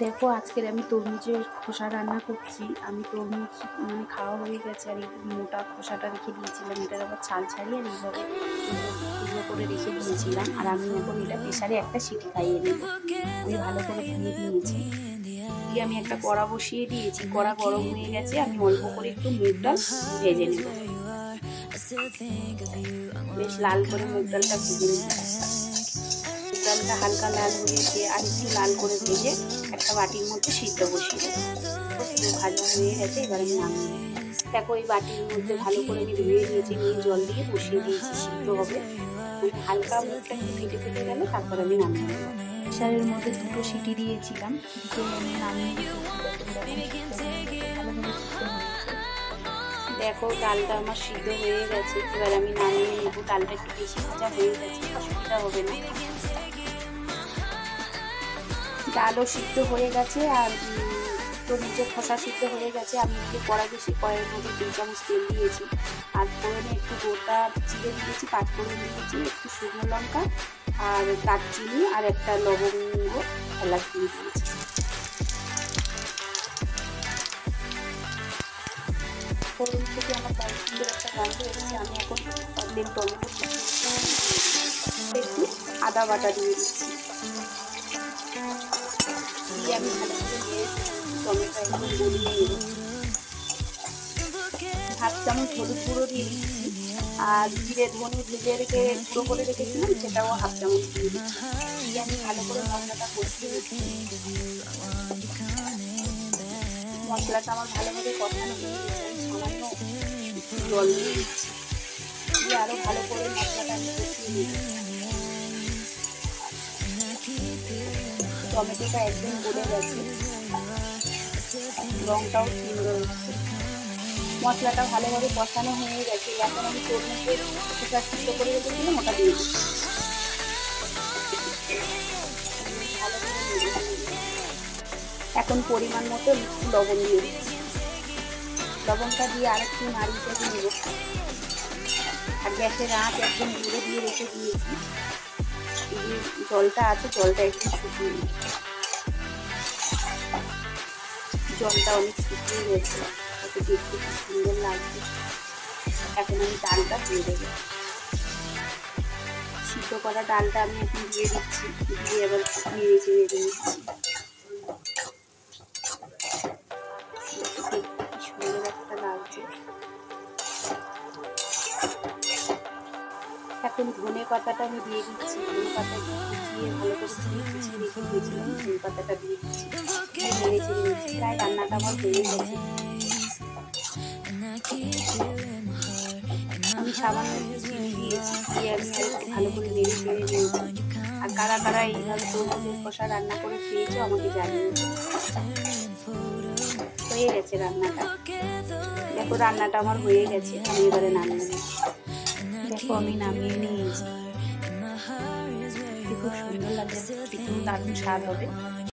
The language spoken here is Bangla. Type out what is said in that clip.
দেখো আজকের আমি তরমুজের খোসা রান্না করছি। আমি তরমুজ খাওয়া হয়ে গেছে আর এই মোটা খোসাটা রেখে দিয়েছিলাম, এটার আবার ছাল ছাড়িয়ে আর এইভাবে টুকরো করে রেখে দিয়েছিলাম। আর আমি এখন এটা প্রেসারে একটা সিটি খাইয়ে নেব। আমি ভালো করে ধুয়ে নিয়েছি, দিয়ে আমি একটা কড়া বসিয়ে দিয়েছি। কড়া গরম হয়ে গেছে, আমি অল্প করে একটু মুগ ডাল ভেজে নেব। বেশ লাল করে মুগ ডালটা ভেজে নেব। ডালটা হালকা লাল হয়েছে, আর একটু লাল করে ভেজে একটা বাটির মধ্যে সিদ্ধ বসিয়ে দেবো। ভাজা হয়ে গেছে, এবার আমি নামিয়ে নেব। দেখো এই বাটির মধ্যে ভালো করে আমি ধুয়ে নিয়েছি, নিয়ে জল দিয়ে বসিয়ে দিয়েছি, সিদ্ধ হবে। হালকা মুখটা একটু ফেটে ফেটে গেলে তারপর আমি নামিয়ে নেব। প্রেসারের মধ্যে দুটো সিটি দিয়েছিলাম, দিয়ে আমি নামিয়ে দেখো ডালটা আমার সিদ্ধ হয়ে গেছে, এবার আমি নামিয়ে নেব। ডালটা একটু বেশি ভাজা হয়ে গেছে, অসুবিধা হবে না। ডালও সিদ্ধ হয়ে গেছে আর তরমুজের খোসা সিদ্ধ হয়ে গেছে। আমি একটু কড়াইয়ের মধ্যে 2 চামচ তেল দিয়েছি, আর ফোড়নে একটু গোটা জিরে দিয়েছি, 5 ফোড়ন দিয়েছি, একটু শুকনো লঙ্কা আর দারচিনি আর একটা লবঙ্গ এলাচ দিয়ে দিয়েছি। ফোড়ন থেকে আমার সুন্দর একটা গন্ধ এসেছে। আমি এখন অর্ধেক টমেটো একটু আদা বাটা দিয়ে দিচ্ছি, দিয়ে আমি ভালো করে নিয়ে টমেটো একদম গলিয়ে নেব। 1/2 চামচ হলুদ গুঁড়ো দিয়ে দিচ্ছি, আর জিরে ধনে ভেজে রেখে গুঁড়ো করে রেখেছিলাম সেটাও 1/2 চামচ দিয়ে দিচ্ছি। দিয়ে আমি ভালো করে মশলাটা কষিয়ে দিচ্ছি। মশলাটা আমার ভালোভাবে কষানো হয়ে গেছে, আমি সামান্য জল দিয়ে দিচ্ছি, দিয়ে আরও ভালো করে মশলাটা আমি কষিয়ে নিচ্ছি। টমেটোটা একদম গলে গেছে, রংটাও সুন্দর হচ্ছে। মশলাটা ভালোভাবে কষানো হয়ে গেছে, এখন আমি তরমুজের খোসা সিদ্ধ করে রেখেছিলাম ওটা দিয়ে দিচ্ছি। এখন পরিমাণ মতো একটু লবণ দিয়ে দিচ্ছি। লবণটা দিয়ে আর একটু নাড়িয়ে চেড়ে নেব। আর গ্যাসের আঁচ একদম জোরে দিয়ে রেখে দিয়েছি, জলটা আছে জলটা একটু শুকিয়ে নিই। জলটা অনেক শুকিয়ে গেছে, ওটা দেখতে খুব সুন্দর লাগছে। এখন আমি ডালটা দিয়ে দেবো। সিদ্ধ করা ডালটা আমি এখন দিয়ে দিচ্ছি, দিয়ে এবার নেড়ে চেড়ে দিচ্ছি। সুন্দর একটা লাগছে। এখন ধনে পাতাটা আমি দিয়ে দিচ্ছি। ধনে পাতা কুচিয়ে ভালো করে কুচিয়ে রেখে দিয়েছিলাম, ধনে পাতাটা দিয়ে দিচ্ছি, নেড়ে চেড়ে দিচ্ছি। প্রায় রান্নাটা আমার হয়ে গেছে। আমি সামান্য চিনি দিয়েছি, দিয়ে আমি আর একটু ভালো করে নেড়ে চেড়ে দিয়েছি। আর কারা কারা এইভাবে তরমুজের খোসা রান্না করে খেয়েছো আমাকে জানিয়ে। হয়ে গেছে রান্নাটা। দেখো রান্নাটা আমার হয়ে গেছে, আমি এবারে নামিয়ে নিচ্ছি। দেখো আমি নামিয়ে নিয়েছি, খুব সুন্দর লাগে, দারুণ স্বাদ হবে।